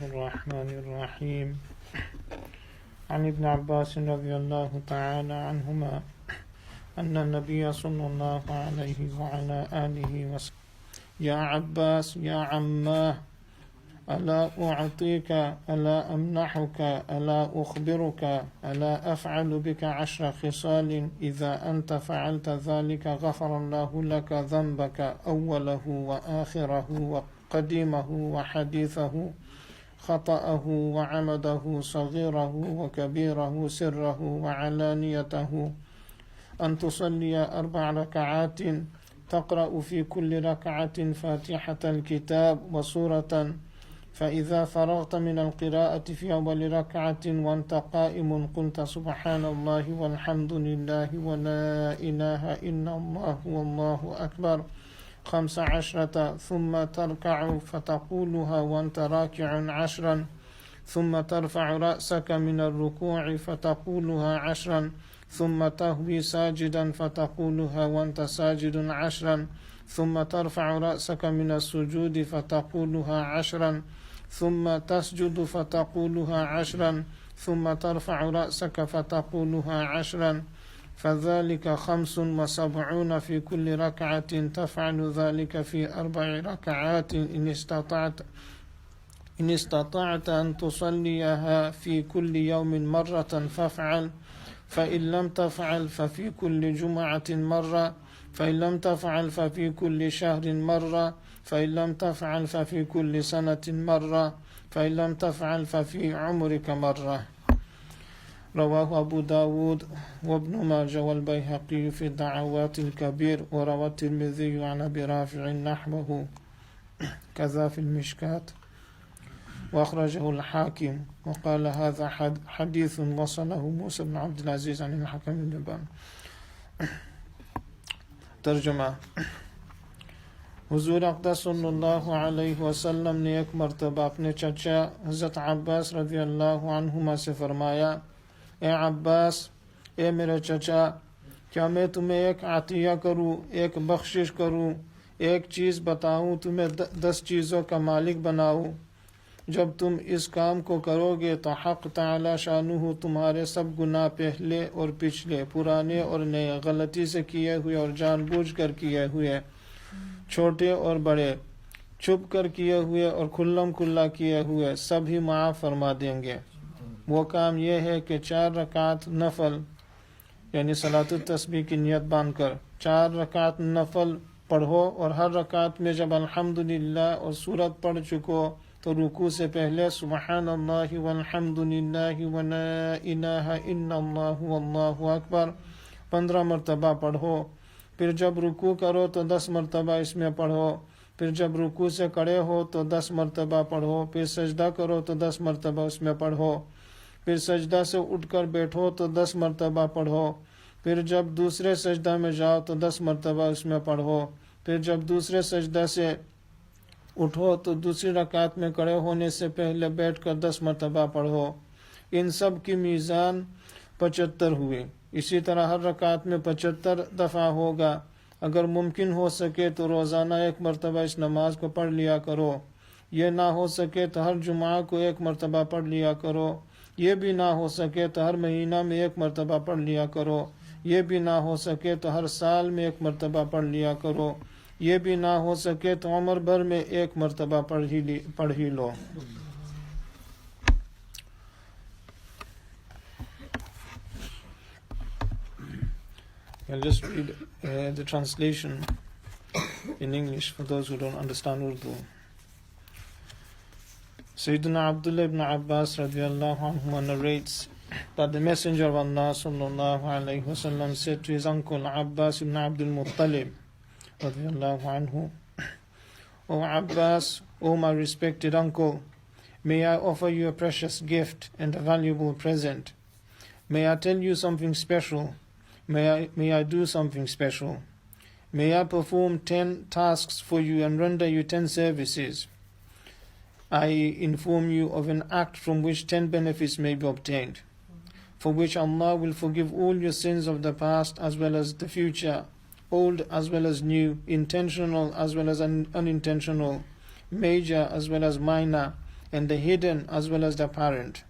الرحمن الرحيم عن ابن عباس رضي الله تعالى عنهما أن النبي صلى الله عليه وعلى آله وسلم يا عباس يا عماه ألا أعطيك ألا أمنحك ألا أخبرك ألا أفعل بك 10 خصال إذا أنت فعلت ذلك غفر الله لك ذنبك أوله وآخره وقديمه وحديثه خطأه وعمده صغيره وكبيره سره وعلانيته أن تصلي 4 ركعات تقرأ في كل ركعة فاتحة الكتاب وسورة فإذا فرغت من القراءة في أول ركعة وأنت قائم قلت سبحان الله والحمد لله ولا إله إلا الله والله أكبر 15 ثم تركع فتقولها وأنت راكع 10 ثم ترفع رأسك من الركوع فتقولها 10 ثم تهوي ساجدا فتقولها وأنت ساجد 10 ثم ترفع رأسك من السجود فتقولها 10 ثم تسجد فتقولها 10 ثم ترفع رأسك فتقولها 10 فذلك 75 في كل ركعة تفعل ذلك في 4 ركعات إن استطعت أن تصليها في كل يوم مرة فافعل فإن لم تفعل ففي كل جمعة مرة فإن لم تفعل ففي كل شهر مرة فإن لم تفعل ففي كل سنة مرة فإن لم تفعل ففي عمرك مرة رواه أبو داود وابن ماجه والبيهقي في الدعوات الكبير وروى الترمذي عن أبي رافع نحوه كذا في المشكاة وأخرجه الحاكم وقال هذا حديث وصله موسى بن عبد العزيز عن الحكم بن حبان. ترجمہ حضور اقدس صلی اللہ علیہ وسلم نے ایک مرتبہ اپنے چچا حضرت عباس رضی اللہ عنہما سے فرمایا اے عباس اے میرے چچا کیا میں تمہیں ایک عطیہ کروں ایک بخشش کروں ایک چیز بتاؤں تمہیں 10 چیزوں کا مالک بناؤں جب تم اس کام کو کرو گے تو حق تعالی شانہ تمہارے سب گناہ پہلے اور پچھلے پرانے اور نئے غلطی سے کیے ہوئے اور جان بوجھ کر کیے ہوئے چھوٹے اور بڑے چھپ کر کیے ہوئے اور کھلم کھلا کیے ہوئے سب ہی معاف فرما دیں گے وہ کام یہ ہے کہ 4 رکعت نفل یعنی صلاۃ التسبیح کی نیت باندھ کر 4 رکعت نفل پڑھو اور ہر رکعت میں جب الحمدللہ اور سورت پڑھ چکو تو رکوع سے پہلے سبحان اللہ والحمد للہ ولا الہ الا اللہ واللہ اکبر 15 مرتبہ پڑھو پھر جب رکوع کرو تو 10 مرتبہ اس میں پڑھو پھر جب رکوع سے کھڑے ہو تو 10 مرتبہ پڑھو پھر سجدہ کرو تو 10 مرتبہ اس میں پڑھو پھر سجدہ سے اٹھ کر بیٹھو تو 10 مرتبہ پڑھو پھر جب دوسرے سجدہ میں جاؤ تو 10 مرتبہ اس میں پڑھو پھر جب دوسرے سجدہ سے اٹھو تو دوسری رکعت میں کھڑے ہونے سے پہلے بیٹھ کر 10 مرتبہ پڑھو ان سب کی میزان 75 ہوئی اسی طرح ہر رکعت میں 75 دفعہ ہوگا اگر ممکن ہو سکے تو روزانہ 1 مرتبہ اس نماز کو پڑھ لیا کرو یہ نہ ہو سکے تو ہر جمعہ کو 1 مرتبہ پڑھ لیا کرو یہ بھی نہ ہو سکے تو ہر مہینہ میں 1 مرتبہ پڑھ لیا کرو یہ بھی نہ ہو سکے تو ہر سال میں 1 مرتبہ پڑھ لیا کرو یہ بھی نہ ہو سکے تو عمر بھر میں 1 مرتبہ پڑھ ہی لو. I'll just read the translation in English for those who don't understand Urdu. Sayyidina Abdullah ibn Abbas radiallahu anhu narrates that the Messenger of Allah sallallahu alayhi wasallam said to his uncle Abbas ibn Abdul Muttalib radiallahu anhu, O Abbas, O my respected uncle, may I offer you a precious gift and a valuable present. May I tell you something special. May I do something special. May I perform 10 tasks for you and render you 10 services. I inform you of an act from which 10 benefits may be obtained, for which Allah will forgive all your sins of the past as well as the future, old as well as new, intentional as well as unintentional, major as well as minor, and the hidden as well as the apparent.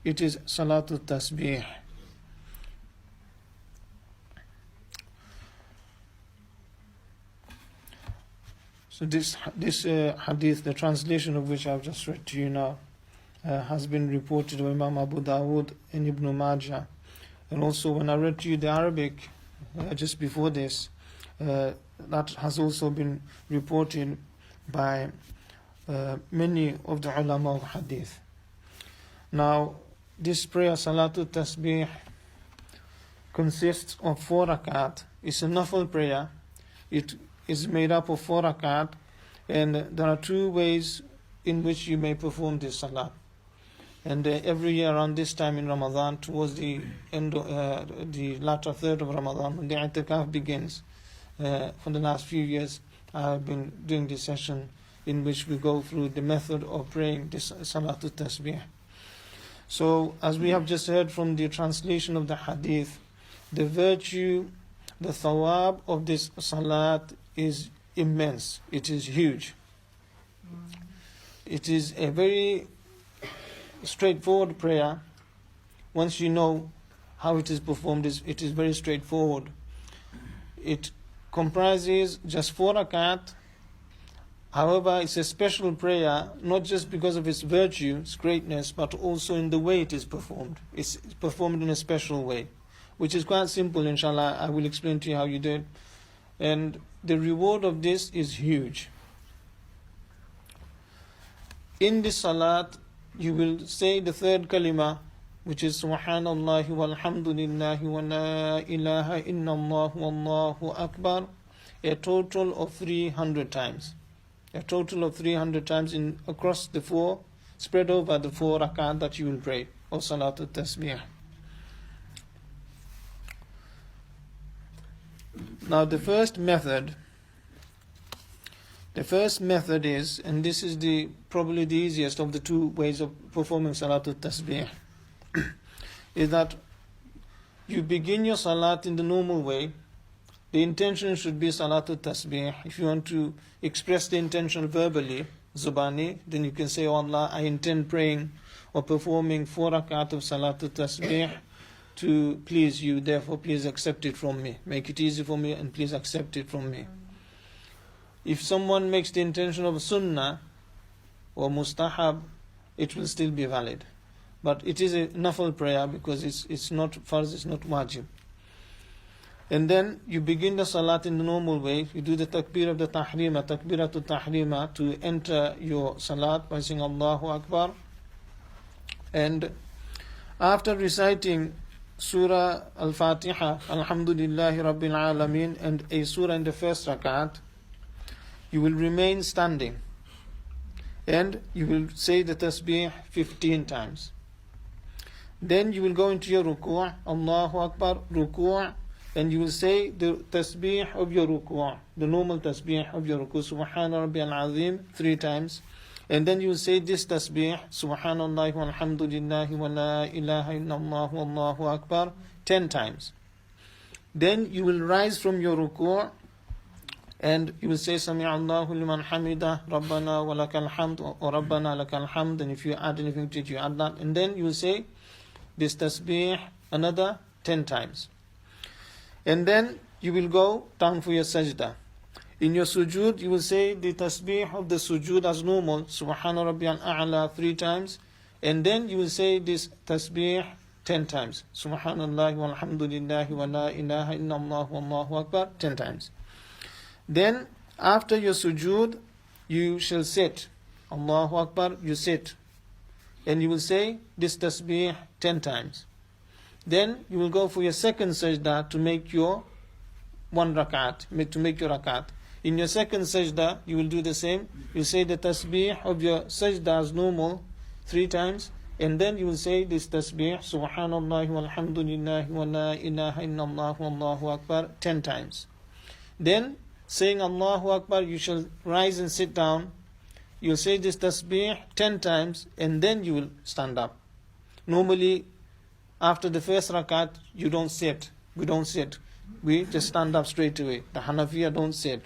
It is Salat al-Tasbih. So this hadith, the translation of which I've just read to you now, has been reported by Imam Abu Dawud and Ibn Majah. And also when I read to you the Arabic just before this, that has also been reported by many of the ulama of hadith. Now, this prayer, Salat al-Tasbih, consists of 4 rakat. It's a nafl prayer. It is made up of 4 rakat, and there are 2 ways in which you may perform this salat. And every year around this time in Ramadan, towards the end, the latter third of Ramadan, when the i'tikaf begins, for the last few years, I have been doing this session in which we go through the method of praying this Salat al-Tasbih. So, as we have just heard from the translation of the hadith, the virtue, the thawab of this salat is immense. It is huge. It is a very straightforward prayer. Once you know how it is performed, it is very straightforward. It comprises just 4 rakat. However, it's a special prayer, not just because of its virtue, its greatness, but also in the way it is performed. It's performed in a special way, which is quite simple, inshallah. I will explain to you how you do it. And the reward of this is huge. In this salat, you will say the 3rd kalima, which is Subhanallah walhamdulillah wa la ilaha illallah wallahu akbar, a total of 300 times. A total of 300 times across the 4, spread over the 4 rakat that you will pray, or Salat al-Tasbih. Now the first method is, and this is probably the easiest of the 2 ways of performing Salat al-Tasbih, is that you begin your salat in the normal way. The intention should be Salat al-Tasbih. If you want to express the intention verbally, zubani, then you can say, "Oh Allah, I intend praying or performing 4 rakat of Salat al-Tasbih to please you, therefore please accept it from me. Make it easy for me and please accept it from me." If someone makes the intention of sunnah or mustahab, it will still be valid. But it is a nafl prayer because it's not farz, it's not wajib. And then you begin the salat in the normal way. You do the takbir of the tahrima, takbiratul tahrima, to enter your salat by saying Allahu Akbar. And after reciting Surah Al-Fatiha, Alhamdulillahi Rabbil Alameen, and a surah in the first rakat, you will remain standing. And you will say the tasbih 15 times. Then you will go into your ruku', Allahu Akbar, ruku', and you will say the tasbih of your ruku', the normal tasbih of your ruku', Subhana Rabbi al-Azim, 3 times. And then you will say this tasbih, Subhanallah walhamdulillah wa la ilaha illallah wallahu akbar, 10 times. Then you will rise from your ruku' and you will say Sami'allahu liman hamidah, Rabbana wa lakal hamd, or Rabbana lakal hamd, and if you add anything to it, you add that. And then you will say this tasbih another 10 times. And then you will go down for your sajda. In your sujood, you will say the tasbih of the sujood as normal, Subhana Rabbiyal A'la 3 times. And then you will say this tasbih 10 times. Subhanallah walhamdulillah wa la ilaha illallah wallahu akbar 10 times. Then after your sujood, you shall sit. Allahu Akbar, you sit. And you will say this tasbih 10 times. Then you will go for your second sajda to make your 1 rakat, to make your rakat. In your second sajda, you will do the same. You say the tasbih of your sajda as normal 3 times. And then you will say this tasbih, Subhanallah walhamdulillah wa la ilaha illallah wallahu akbar 10 times. Then, saying Allahu Akbar, you shall rise and sit down. You will say this tasbih 10 times, and then you will stand up. Normally, after the first rakat, you don't sit. We don't sit. We just stand up straight away. The Hanafiya don't sit.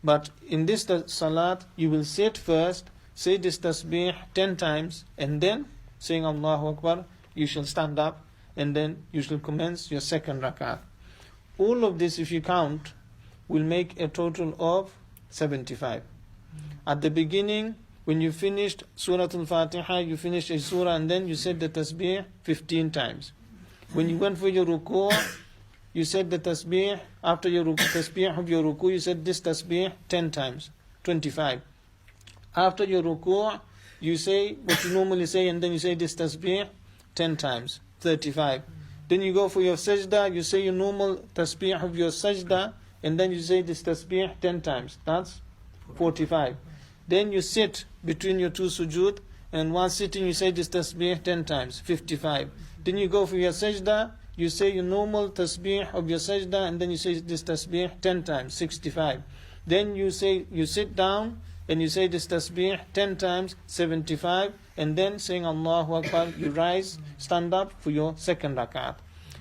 But in this salat, you will sit first, say this tasbih 10 times, and then saying Allahu Akbar, you shall stand up, and then you shall commence your second rak'ah. All of this, if you count, will make a total of 75. At the beginning, when you finished Surah al-Fatiha, you finished a surah, and then you said the tasbih 15 times. When you went for your ruku', you said the tasbih, after your tasbih of your ruku', you said this tasbih 10 times, 25. After your ruku', you say what you normally say, and then you say this tasbih 10 times, 35. Then you go for your sajda, you say your normal tasbih of your sajda, and then you say this tasbih 10 times, that's 45. Then you sit between your two sujood, and while sitting you say this tasbih 10 times, 55. Then you go for your sajda, you say your normal tasbih of your sajda, and then you say this tasbih 10 times, 65. Then you sit down, and you say this tasbih 10 times, 75, and then saying Allahu Akbar, you rise, stand up for your second rakat.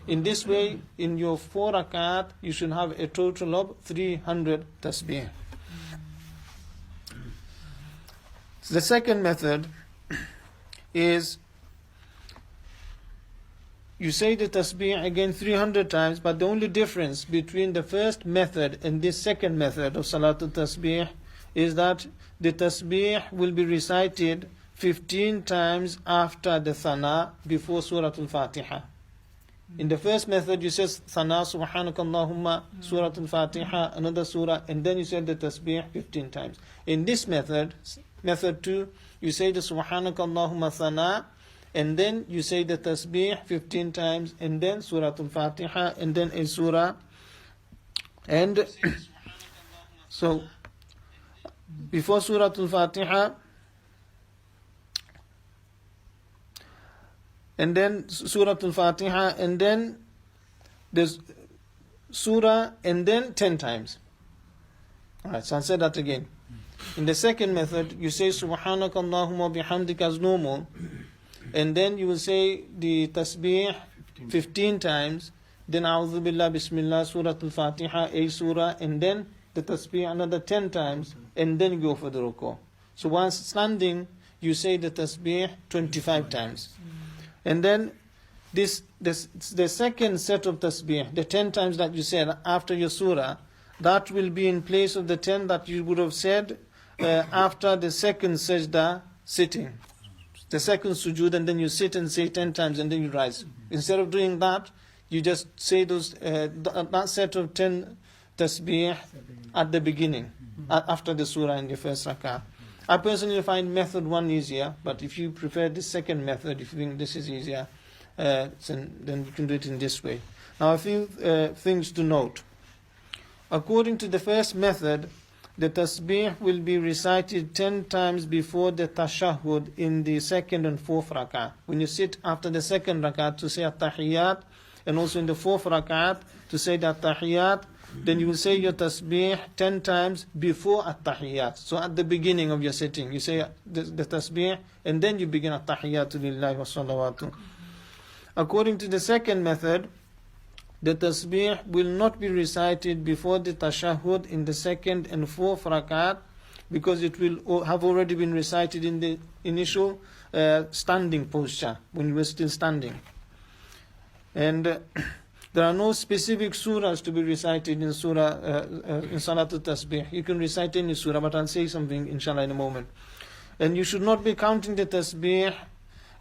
In this way, in your 4 rakat, you should have a total of 300 tasbih. The second method is you say the tasbih again 300 times, but the only difference between the first method and this second method of Salat al-Tasbih is that the tasbih will be recited 15 times after the thana before Surah al-Fatiha. In the first method you say thana, subhanakallahumma, Surah al-Fatiha, another surah, and then you say the tasbih 15 times. In this method 2, you say the subhanakallahumma thana, and then you say the tasbih 15 times, and then Surah al-Fatiha, and then a surah. And so before Surah al-Fatiha, and then Surah al-Fatiha, and then there's surah, and then 10 times. Alright, so I'll say that again. In the second method, you say subhanakallahumma bihamdika as normal, and then you will say the tasbih 15 times, then a'udhu billah, bismillah, Surah al-Fatiha, a surah, and then the tasbih another 10 times, and then you go for the ruku'. So once standing, you say the tasbih 25 times. And then the second set of tasbih, the 10 times that you said after your surah, that will be in place of the 10 that you would have said after the second sajda sitting. The second sujood, and then you sit and say 10 times, and then you rise. Instead of doing that, you just say those that set of 10 tasbih at the beginning, after the surah in the first rak'ah. I personally find method 1 easier, but if you prefer the second method, if you think this is easier, then you can do it in this way. Now a few things to note. According to the first method, the tasbih will be recited 10 times before the tashahhud in the second and fourth rak'ah. When you sit after the second rak'ah to say at-tahiyyat, and also in the fourth rak'ah to say the at-tahiyyat, then you will say your tasbih 10 times before at-tahiyyat. So at the beginning of your sitting, you say the tasbih, and then you begin at-tahiyyatu lillahi wa salawatu. According to the second method, the tasbih will not be recited before the tashahhud in the second and fourth rakat, because it will have already been recited in the initial standing posture, when you were still standing. And there are no specific surahs to be recited in Salat al-Tasbih. You can recite any surah, but I'll say something inshallah in a moment. And you should not be counting the tasbih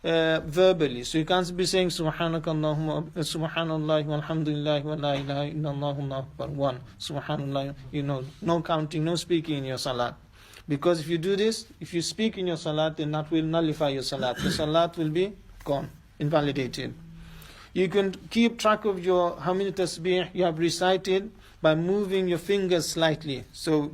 verbally. So you can't be saying subhanakallahumma, subhanallah, walhamdulillah, wa la ilaha illallah, Allahu akbar, 1, subhanallah, no counting, no speaking in your salat. Because if you do this, if you speak in your salat, then that will nullify your salat. Your salat will be gone, invalidated. You can keep track of how many tasbih you have recited by moving your fingers slightly. So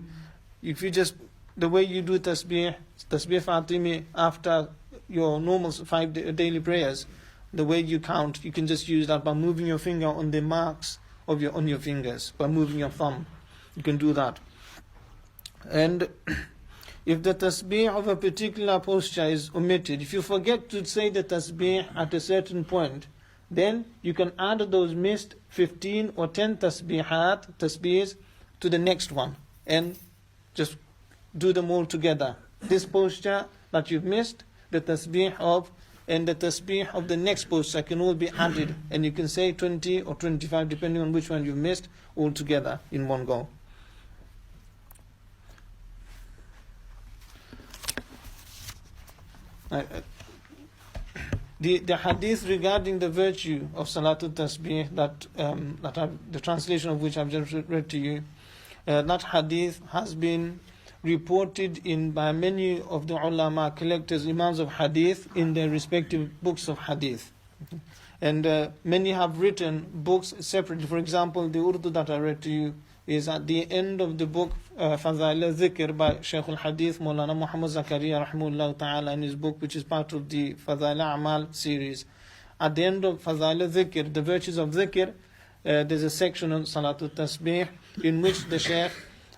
if you just, the way you do tasbih Fatimi after your normal 5 daily prayers, the way you count, you can just use that by moving your finger on the marks of on your fingers, by moving your thumb. You can do that. And if the tasbih of a particular posture is omitted, if you forget to say the tasbih at a certain point, then you can add those missed 15 or 10 tasbihs to the next one, and just do them all together this posture that you've missed, the tasbih of, and the tasbih of the next posture can all be added, and you can say 20 or 25 depending on which one you've missed, all together in one go. The hadith regarding the virtue of Salat al-Tasbih, the translation of which I've just read to you, that hadith has been reported by many of the ulama, collectors, imams of hadith in their respective books of hadith. And many have written books separately. For example, the Urdu that I read to you is at the end of the book Fadail al-Dhikr by Shaykh al-Hadith Mawlana Muhammad Zakaria rahimahullah ta'ala, in his book which is part of the Fadail al-Amal series. At the end of Fadail al-Dhikr, the virtues of dhikr, there's a section on Salat al-Tasbih in which the Shaykh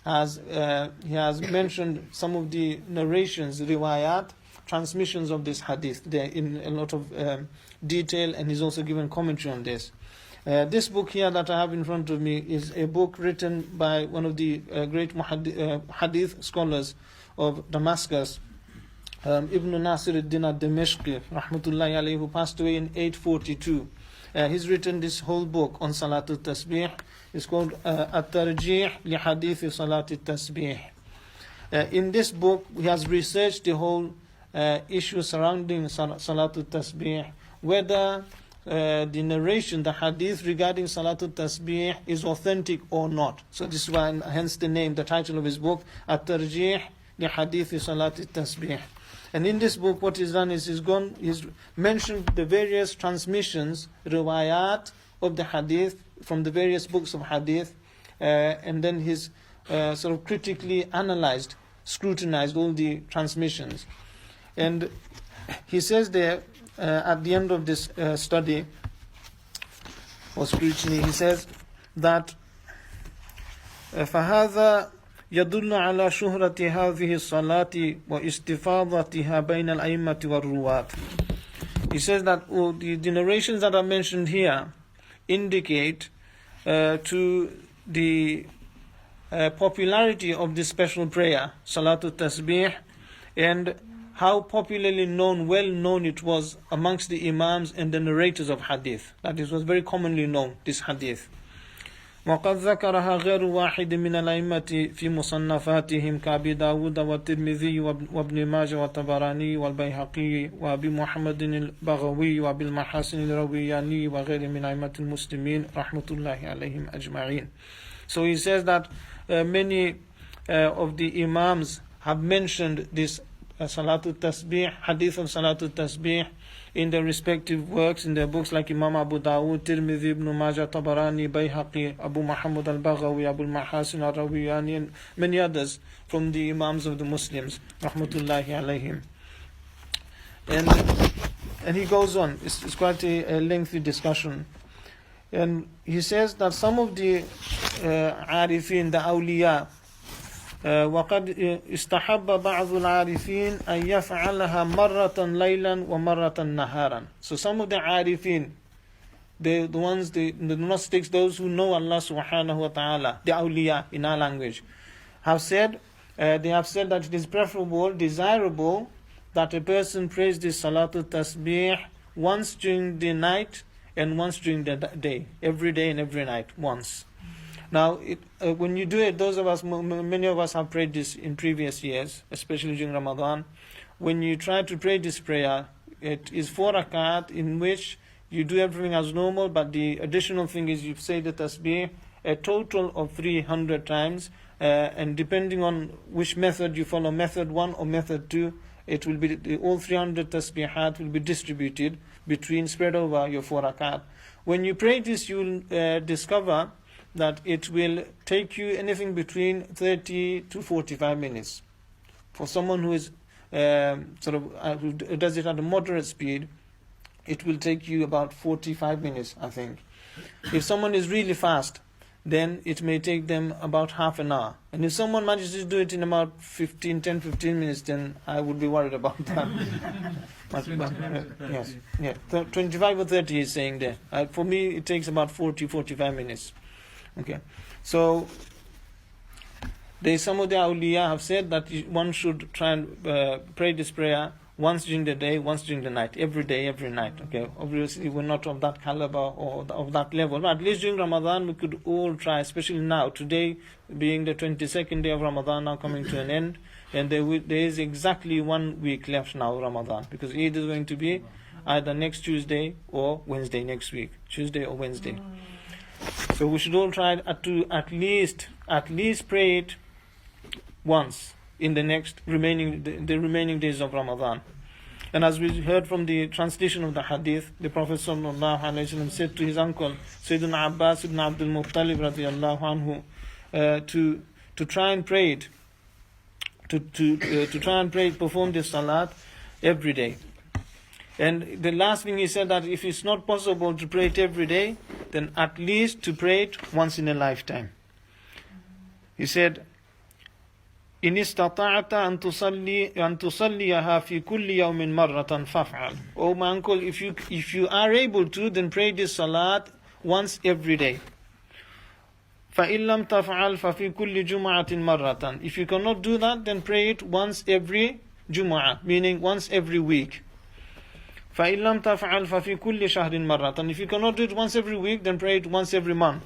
has mentioned some of the narrations, riwayat, transmissions of this hadith there in a lot of detail, and he's also given commentary on this. This book here that I have in front of me is a book written by one of the great hadith scholars of Damascus, Ibn Nasir al-Din al-Dimashqi, rahmatullahi alayhi, who passed away in 842. He's written this whole book on Salat al-Tasbih. It's called At-Tarjih li Hadith Salat al-Tasbih. In this book, he has researched the whole issue surrounding Salat al-Tasbih, whether the narration, the hadith regarding Salat al-Tasbih is authentic or not. So this is why, hence the name, the title of his book, At-Tarjih li Hadith Salat al-Tasbih. And in this book, what he's done is he's mentioned the various transmissions, riwayat of the hadith from the various books of hadith, and then he's sort of critically analyzed, scrutinized all the transmissions. And he says there, at the end of this study or scrutiny, he says that فَهَذَا يدل على شهرة هذه الصلاة واستفاضتها بين الأئمة والرواة. He says that the narrations that are mentioned here indicate to the popularity of this special prayer, Salat al-Tasbih, and how popularly known, well known it was amongst the imams and the narrators of hadith. That it was very commonly known, this hadith. وقد ذكرها غير واحد من الأئمة في مصنفاتهم كأبي داود والترمذي وابن ماجه والطبراني والبيهقي وأبي محمد البغوي وأبي المحاسن الروياني وغير من أئمة المسلمين رحمة الله عليهم أجمعين. So he says that many of the imams have mentioned this Salat al-Tasbih, hadith of Salat al-Tasbih, in their respective works, in their books like Imam Abu Dawud, Tirmidhi, Ibn Majah, Tabarani, Bayhaqi, Abu Muhammad al-Baghawi, Abu al-Mahasin al-Rawiyani, and many others from the Imams of the Muslims, rahmatullahi alayhim. And he goes on, it's quite a lengthy discussion. And he says that some of the Arifin, the awliya, وقد استحب بعض العارفين أن يفعلها مرة ليلا ومرة نهارا. So some of the Arifin, the ones, the Gnostics, those who know Allah subhanahu wa ta'ala, the awliya in our language, have said, they have said that it is preferable, desirable, that a person prays this Salat al-Tasbih once during the night and once during the day, every day and every night, once. Now, when you do it, those of us, many of us have prayed this in previous years, especially during Ramadan. When you try to pray this prayer, it is 4 rakat in which you do everything as normal, but the additional thing is you say the tasbih a total of 300 times, and depending on which method you follow, method 1 or method 2, it will be all 300 tasbihat will be distributed spread over your 4 rakat. When you pray this, you will discover that it will take you anything between 30 to 45 minutes. For someone who is who does it at a moderate speed, it will take you about 45 minutes, I think. If someone is really fast, then it may take them about half an hour. And if someone manages to do it in about 10, 15 minutes, then I would be worried about that. Yes, yeah, 25 or 30 is saying there. For me, it takes about 40, 45 minutes. Okay, so Some of the awliya have said that one should try and pray this prayer once during the day, once during the night, every day, every night. Okay, obviously we're not of that caliber or of that level, but at least during Ramadan we could all try, especially now, today being the 22nd day of Ramadan, now coming to an end, and there is exactly 1 week left now, Ramadan, because Eid is going to be either next Tuesday or Wednesday next week, Tuesday or Wednesday. So we should all try to at least pray it once in the remaining days of Ramadan. And as we heard from the translation of the hadith, the Prophet ﷺ said to his uncle Sayyidina Abbas ibn Abdul Muttalib radiyallahu anhu to try and pray it, to try and pray it, perform this salat every day. And the last thing he said, that if it's not possible to pray it every day, then at least to pray it once in a lifetime. He said, إن استطعت أن تصليها في كل يوم مرة فافعل. Oh my uncle, if you are able to, then pray this salat once every day. فإن لم تفعل ففي كل جمعة مرة. If you cannot do that, then pray it once every Jum'ah, meaning once every week. فإن لم تفعل ففي كل شهر مرة. If you cannot do it once every week, then pray it once every month.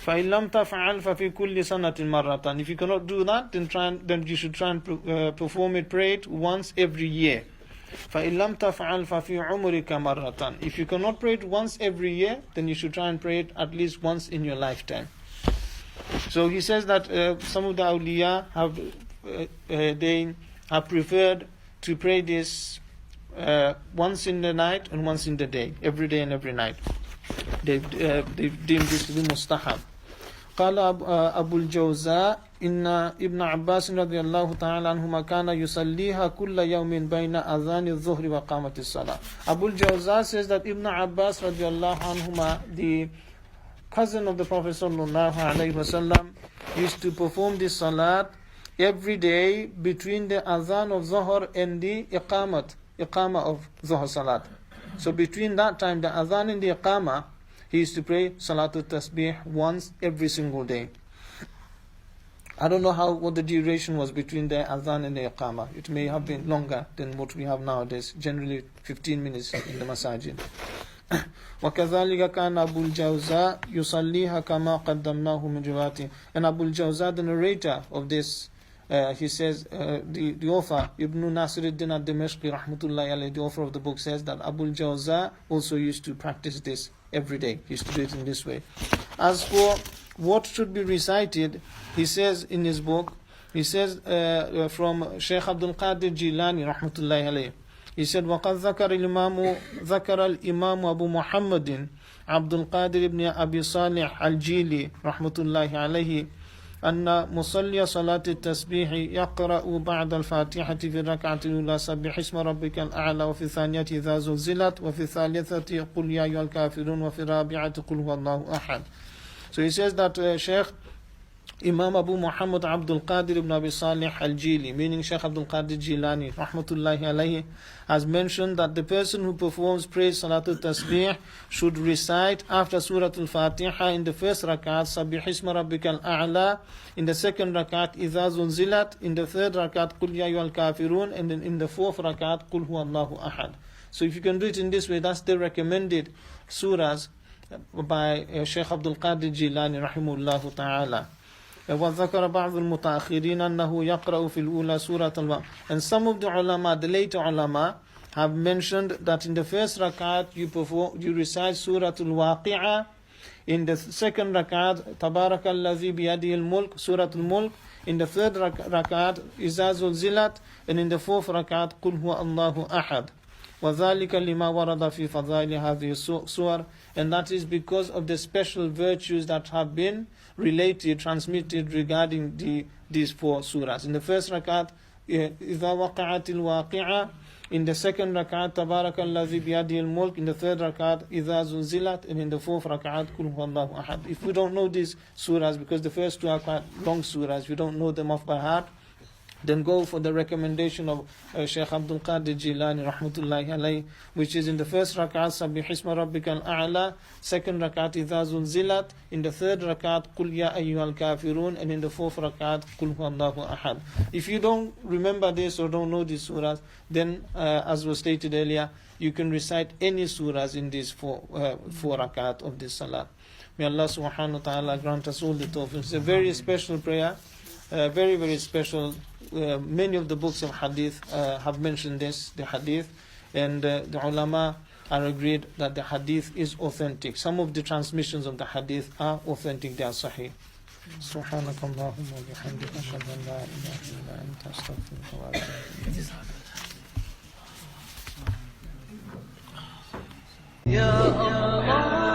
فإن لم تفعل ففي كل سنة مرة. If you cannot do that, then you should try and perform it, pray it once every year. فإن لم تفعل ففي عمرك مرة. If you cannot pray it once every year, then you should try and pray it at least once in your lifetime. So he says that some of the awliya have preferred to pray this once in the night and once in the day, every day and every night. They've deemed this to be mustahab. قال أبو الجوزاء إن ابن عباس رضي الله تعالى عنهما كان يصليها كل يوم بين أذان الظهر وقامة الصلاة. Abu al-Jawza says that Ibn Abbas رضي الله عنهما, the cousin of the Prophet sallallahu alaihi wasallam, used to perform this salat every day between the adhan of Zuhr and the iqamah of Zuhr salat. So between that time, the adhan and the iqamah, he used to pray Salat al-Tasbih once every single day. I don't know what the duration was between the adhan and the iqamah. It may have been longer than what we have nowadays, generally 15 minutes in the masajid. وكذلك كان أبو الجوزاء يصليها كما قدمناه من روايته. And Abu al-Jawza, the narrator of this, he says, the author Ibn Nasiruddin al-Dimashqi rahmatullahi alayhi, the author of the book, says that Abu al-Jawza also used to practice this every day. He used to do it in this way. As for what should be recited, he says in his book, he says from Shaykh Abdul Qadir Jilani rahmatullahi alayhi, he said, وَقَدْ ذكر الإمام أبو محمد عبد القادر بن أبي صالح الجيلي رحمة الله عليه أن مصلي صلاة التسبيح يقرأ بعد الفاتحة في الركعة الأولى سبح اسم ربك الأعلى، وفي الثانية إذا زلزلت، وفي الثالثة قل يا أيها الكافرون، وفي الرابعة قل هو الله أحد. So he says that Sheikh Imam Abu Muhammad Abdul Qadir ibn Abi Salih al-Jili, meaning Sheikh Abdul Qadir Jilani rahmatullahi alayhi, has mentioned that the person who performs praise Salat al-Tasbih should recite after Surah al-Fatiha in the first rakat Sabbih isma rabbikal a'la, in the second rakat Idha zunzilat, in the third rakat Qul ya ayyuhal kafirun, and then in the fourth rakat Qul huwa Allahu ahad. So if you can do it in this way, that's the recommended surahs by Sheikh Abdul Qadir Jilani rahimahullah ta'ala. وذكر بعض المتأخرين أنه يقرأ في الأولى سورة الواقعة. And some of the ulama, the later ulama, have mentioned that in the first rakat you recite Surah al-Waqi'ah, in the second rakat تبارك الذي بيده الملك, Surah al-Mulk, in the third rakat إذا زلزلت, and in the fourth rakat قل هو الله أحد. وذلك لما ورد في فضائل هذه السور, and that is because of the special virtues that have been transmitted regarding these four surahs. In the first rakat, إِذَا وَقَعَتِ الْوَاقِعَةِ, in the second rakat, تَبَارَكَ الَّذِي بِيَدِهِ الْمُلْكِ, in the third rakat, إِذَا زُلْزِلَتْ, and in the fourth rakat, قُلْ هُوَ اللَّهُ أَحَدٌ. If we don't know these surahs, because the first two are quite long surahs, we don't know them off by heart, Then go for the recommendation of Shaykh Abdul Qadir Jilani rahmatullahi alayhi, which is in the first rakat Sabbih Isma Rabbikal A'la, second rakat Idha Zulzilat, in the third rakat Qul Ya Ayyuhal Kafirun, and in the fourth rakat Qul Huwallahu Ahad. If you don't remember this or don't know these surahs, then as was stated earlier, you can recite any surahs in these four rakat of this salah. May Allah subhanahu wa ta'ala grant us all the tawfiq. It's a very special prayer, very, very special. Many of the books of hadith have mentioned this, the hadith, and the ulama are agreed that the hadith is authentic. Some of the transmissions of the hadith are authentic, they are sahih. سبحانك اللهم وبحمدك أشهد أن لا إله إلا أنت أستغفرك وأتوب إليك. يا الله